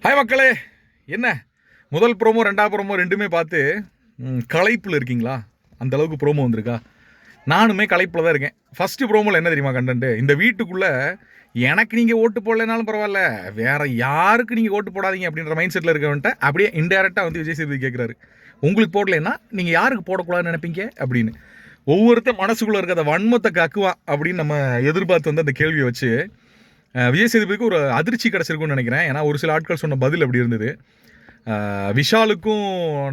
Hi மக்களே, என்ன முதல் ப்ரோமோ ரெண்டாவது ப்ரோமோ ரெண்டுமே பார்த்து களைப்பில் இருக்கீங்களா? அந்த அளவுக்கு ப்ரோமோ வந்திருக்கா? நானுமே களைப்பில் தான் இருக்கேன். ஃபஸ்ட்டு ப்ரோமோவில் என்ன தெரியுமா கண்டென்ட்டு? இந்த வீட்டுக்குள்ளே எனக்கு நீங்கள் ஓட்டு போடலைனாலும் பரவாயில்ல, வேறு யாருக்கு நீங்கள் ஓட்டு போடாதீங்க அப்படின்ற மைண்ட் செட்டில் இருக்கவன்ட்ட அப்படியே இன்டெரக்டாக வந்து விஜய் சேதுபதி கேட்குறாரு, உங்களுக்கு போடலைன்னா நீங்கள் யாருக்கு போடக்கூடாதுன்னு நினைப்பீங்க அப்படின்னு. ஒவ்வொருத்தர் மனசுக்குள்ளே இருக்க அந்த வன்மத்தை கக்குவான் அப்படின்னு நம்ம எதிர்பார்த்து வந்து அந்த கேள்வியை வச்சு விஜய் சேதுபதிக்கு ஒரு அதிர்ச்சி கிடச்சிருக்குன்னு நினைக்கிறேன். ஏன்னா ஒரு சில ஆட்கள் சொன்ன பதில் அப்படி இருந்தது. விஷாலுக்கும்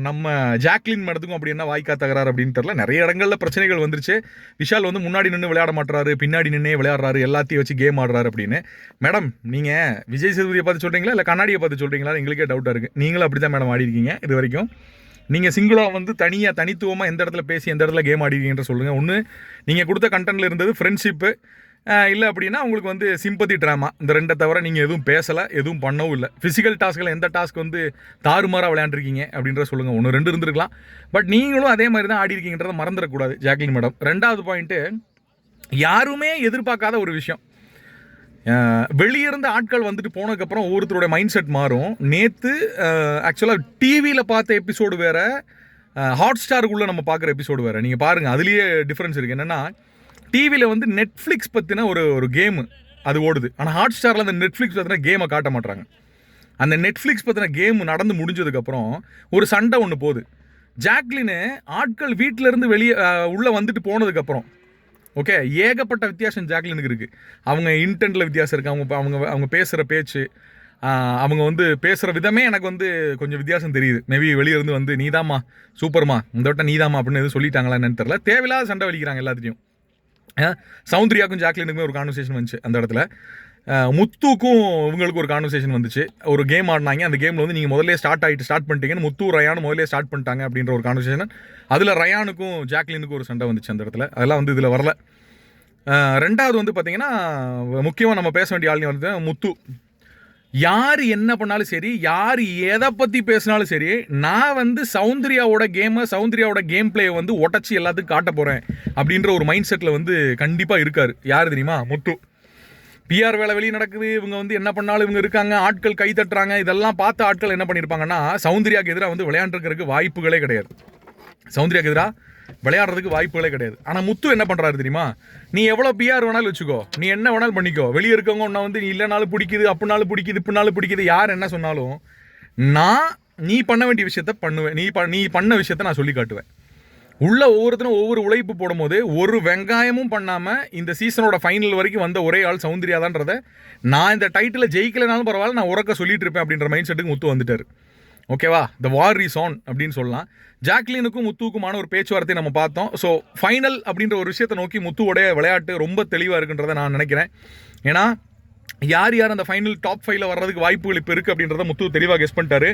நம்ம ஜாக்லின் மேடத்துக்கும் அப்படி என்ன வாய்க்கா தகராறு அப்படின்னு தெரியல. நிறைய இடங்களில் பிரச்சனைகள் வந்துருச்சு. விஷால் வந்து முன்னாடி நின்று விளையாட மாட்டுறாரு, பின்னாடி நின்று விளையாடுறாரு, எல்லாத்தையும் வச்சு கேம் ஆடுறாரு அப்படின்னு. மேடம், நீங்கள் விஜய் சேதுபதியை பார்த்து சொல்கிறீங்களா இல்லை கண்ணாடியை பார்த்து சொல்கிறீங்களா? எங்களுக்கே டவுட்டாக இருக்குது. நீங்களும் அப்படி தான் மேடம் ஆடிருக்கீங்க இது வரைக்கும். நீங்கள் சிங்கிளாக வந்து தனித்துவமாக எந்த இடத்துல பேசி எந்த இடத்துல கேம் ஆடிருக்கீங்கன்ற சொல்லுங்கள். ஒன்று, நீங்கள் கொடுத்த கண்டென்ட்டில் இருந்தது ஃப்ரெண்ட்ஷிப்பு, இல்லை அப்படின்னா உங்களுக்கு வந்து சிம்பத்தி ட்ராமா. இந்த ரெண்டை தவிர நீங்கள் எதுவும் பேசலை, எதுவும் பண்ணவும் இல்லை. ஃபிசிக்கல் டாஸ்கில் எந்த டாஸ்க் வந்து தாறுமாறாக விளையாண்டுருக்கீங்க அப்படின்ற சொல்லுங்கள். ஒன்று ரெண்டு இருந்திருக்கலாம், பட் நீங்களும் அதே மாதிரி தான் ஆடி இருக்கீங்கன்றதை மறந்துடக்கூடாது ஜாக்லின் மேடம். ரெண்டாவது பாயிண்ட்டு, யாருமே எதிர்பார்க்காத ஒரு விஷயம். வெளியிருந்த ஆட்கள் வந்துட்டு போனதுக்கப்புறம் ஒவ்வொருத்தருடைய மைண்ட் செட் மாறும். நேற்று ஆக்சுவலாக டிவியில் பார்த்த எபிசோடு வேறு, ஹாட் ஸ்டாருக்குள்ளே நம்ம பார்க்குற எபிசோடு வேறு. நீங்கள் பாருங்கள், அதுலேயே டிஃப்ரென்ஸ் இருக்குது. என்னென்னா, டிவியில் வந்து நெட்ஃப்ளிக்ஸ் பற்றின ஒரு கேமு அது ஓடுது. ஆனால் ஹாட் ஸ்டாரில் அந்த நெட்ஃப்ளிக்ஸ் பற்றின கேமை காட்ட மாட்டாங்க. அந்த நெட்ஃப்ளிக்ஸ் பற்றின கேம் நடந்து முடிஞ்சதுக்கப்புறம் ஒரு சண்டை ஒன்று போகுது. ஜாக்லின்னு ஆட்கள் வீட்டிலேருந்து வெளியே உள்ளே வந்துட்டு போனதுக்கப்புறம் ஓகே, ஏகப்பட்ட வித்தியாசம் ஜாக்லினுக்கு இருக்குது. அவங்க இன்டென்ட்டில் வித்தியாசம் இருக்குது. அவங்க பேசுகிற பேச்சு, அவங்க வந்து பேசுகிற விதமே எனக்கு வந்து கொஞ்சம் வித்தியாசம் தெரியுது. மேபி வெளியிருந்து வந்து நீதாம்மா சூப்பர்மா, இந்த வட்டம் நீதாம்மா அப்படின்னு எதுவும் சொல்லிட்டாங்களா என்னன்னு தெரியல. தேவையில்லாத சண்டை வலிக்கிறாங்க எல்லாத்தையும். சௌந்தர்யாவுக்கும் ஜாக்லினுக்குமே ஒரு கான்வர்சேஷன் வந்துச்சு அந்த இடத்துல. முத்துக்கும் இவங்களுக்கு ஒரு கான்வர்சேஷன் வந்துச்சு. ஒரு கேம் ஆடினாங்க. அந்த கேமில் வந்து நீங்கள் முதல்ல ஸ்டார்ட் பண்ணிட்டீங்கன்னு முத்து ரயானு முதல்ல ஸ்டார்ட் பண்ணிட்டாங்க அப்படின்ற ஒரு கான்வர்சேஷன். அதில் ரயானுக்கும் ஜாக்லினுக்கும் ஒரு சண்டை வந்துச்சு அந்த இடத்துல. அதெல்லாம் வந்து இதில் வரல. ரெண்டாவது வந்து பார்த்தீங்கன்னா, முக்கியமாக நம்ம பேச வேண்டிய ஆளுங்க வந்து முத்து. யார் என்ன பண்ணாலும் சரி, யார் எதை பற்றி பேசினாலும் சரி, நான் வந்து சௌந்தர்யாவோட கேம் பிளேயை வந்து உடச்சி எல்லாத்துக்கும் காட்ட போகிறேன் அப்படின்ற ஒரு மைண்ட் செட்டில் வந்து கண்டிப்பாக இருக்கார். யார் தெரியுமா? முத்து. பிஆர் வேலை வெளியே நடக்குது, இவங்க வந்து என்ன பண்ணாலும் இவங்க இருக்காங்க, ஆட்கள் கை தட்டுறாங்க. இதெல்லாம் பார்த்த ஆட்கள் என்ன பண்ணியிருப்பாங்கன்னா, சௌந்தர்யாவுக்கு எதிராக வந்து விளையாண்டுருக்கிறதுக்கு வாய்ப்புகளே கிடையாது. சௌந்தர்யாவுக்கு எதிராக விளையாடுறதுக்கு வாய்ப்புகளே கிடையாது. ஆனால் முத்து என்ன பண்ணுறாரு தெரியுமா? நீ எவ்வளோ பிஆர் வேணாலும் வச்சுக்கோ, நீ என்ன வேணாலும் பண்ணிக்கோ, வெளியே இருக்கவங்க ஒன்றா வந்து நீ இல்லைனாலும் பிடிக்குது, அப்படினாலும் பிடிக்குது, இப்படினாலும் பிடிக்குது, யார் என்ன சொன்னாலும் நீ பண்ண வேண்டிய விஷயத்த பண்ணுவேன். நீ பண்ண விஷயத்த நான் சொல்லி காட்டுவேன். உள்ள ஒவ்வொருத்தரும் ஒவ்வொரு உழைப்பு போடும்போது ஒரு வெங்காயமும் பண்ணாமல் இந்த சீசனோட ஃபைனல் வரைக்கும் வந்த ஒரே ஆள் சௌந்தர்யா தான்றதை, நான் இந்த டைட்டில் ஜெயிக்கலைனாலும் பரவாயில்ல, நான் உறக்க சொல்லிட்டு இருப்பேன் அப்படின்ற மைண்ட் செட்டுக்கு முத்து வந்துட்டார். ஓகேவா? த வார் இஸ் ஆன் அப்படின்னு சொல்லலாம். ஜாக்லினுக்கும் முத்துவுக்குமான ஒரு பேச்சுவார்த்தை நம்ம பார்த்தோம். ஸோ ஃபைனல் அப்படின்ற ஒரு விஷயத்தை நோக்கி முத்துவோடைய விளையாட்டு ரொம்ப தெளிவாக இருக்குன்றதை நான் நினைக்கிறேன். ஏன்னா யார் அந்த ஃபைனல் டாப் 5ல வர்றதுக்கு வாய்ப்புகள் இப்போ இருக்குது அப்படின்றத முத்து தெளிவாக கெஸ் பண்ணிட்டாரு.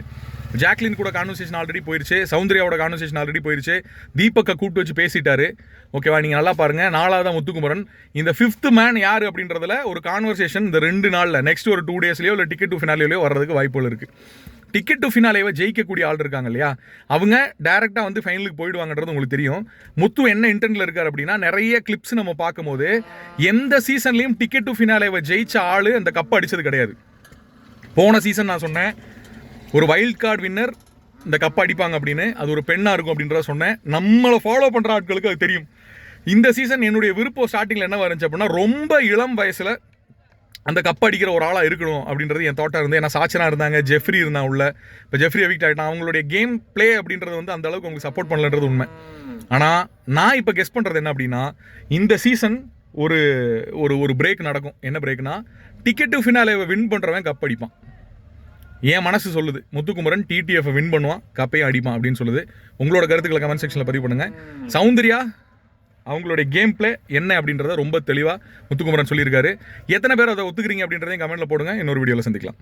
ஜாக்லின் கூட கான்வர்சேஷன் ஆல்ரெடி போயிடுச்சு, சௌந்தர்யாவோட கான்வர்சேஷன் ஆல்ரெடி போயிடுச்சு, தீபக்கை கூப்பிட்டு வச்சு பேசிட்டாரு. ஓகேவா? நீங்கள் நல்லா பாருங்கள். 4வது முத்துக்குமரன். இந்த 5th மேன் யார் அப்படின்றதுல ஒரு கான்வர்சேஷன் இந்த 2 நாளில் நெக்ஸ்ட் ஒரு 2 டேஸ்லையோ இல்லை டிக்கெட் டு ஃபினாலேயோ வர்றதுக்கு வாய்ப்புகள் இருக்குது. டிக்கெட் டு ஃபினாலேவை ஜெயிக்கக்கூடிய ஆள் இருக்காங்க இல்லையா, அவங்க டேரெக்டாக வந்து ஃபைனலுக்கு போயிடுவாங்கன்றது உங்களுக்கு தெரியும். முத்து என்ன இன்டென்ட்டில் இருக்கார் அப்படின்னா, நிறைய கிளிப்ஸ் நம்ம பார்க்கும்போது எந்த சீசன்லேயும் டிக்கெட் டு ஃபினாலேவை ஜெயிச்ச ஆள் அந்த கப் அடித்தது கிடையாது. போன சீசன் நான் சொன்னேன், ஒரு வைல்ட் கார்டு வின்னர் இந்த கப் அடிப்பாங்க அப்படின்னு, அது ஒரு பெண்ணாக இருக்கும் அப்படின்றத சொன்னேன். நம்மளை ஃபாலோ பண்ணுற ஆட்களுக்கு அது தெரியும். இந்த சீசன் என்னுடைய விருப்பம் ஸ்டார்டிங்கில் என்ன வந்துச்சு அப்படின்னா, ரொம்ப இளம் வயசில் அந்த கப் அடிக்கிற ஒரு ஆளாக இருக்கணும் அப்படின்றது என் தோட்டம் இருந்து. ஏன்னா சாச்சனா இருந்தாங்க, ஜெஃப்ரி இருந்தான் உள்ள. இப்போ ஜெஃப்ரி எவிக்ட் ஆகிட்டான். அவங்களுடைய கேம் பிளே அப்படின்றது வந்து அந்த அளவுக்கு உங்களுக்கு சப்போர்ட் பண்ணலன்றது உண்மை. ஆனால் நான் இப்போ கெஸ் பண்ணுறது என்ன அப்படின்னா, இந்த சீசன் ஒரு ஒரு பிரேக் நடக்கும். என்ன பிரேக்னா, டிக்கெட் டு ஃபினாலேவை வின் பண்ணுறவன் கப் அடிப்பான். என் மனசு சொல்லுது முத்துக்குமரன் டிடிஎஃப் வின் பண்ணுவான், கப்பையும் அடிப்பான் அப்படின்னு சொல்லுது. உங்களோட கருத்துக்களை கமெண்ட் செக்ஷனில் பதிவு பண்ணுங்கள். சௌந்தர்யா அவங்களுடைய கேம் பிளே என்ன அப்படின்றத ரொம்ப தெளிவாக முத்துக்குமரன் சொல்லியிருக்காரு. எத்தனை பேர் அதை ஒத்துக்கிறீங்க அப்படின்றதையும் கமெண்ட்டில் போடுங்க. இன்னொரு வீடியோவில் சந்திக்கலாம்.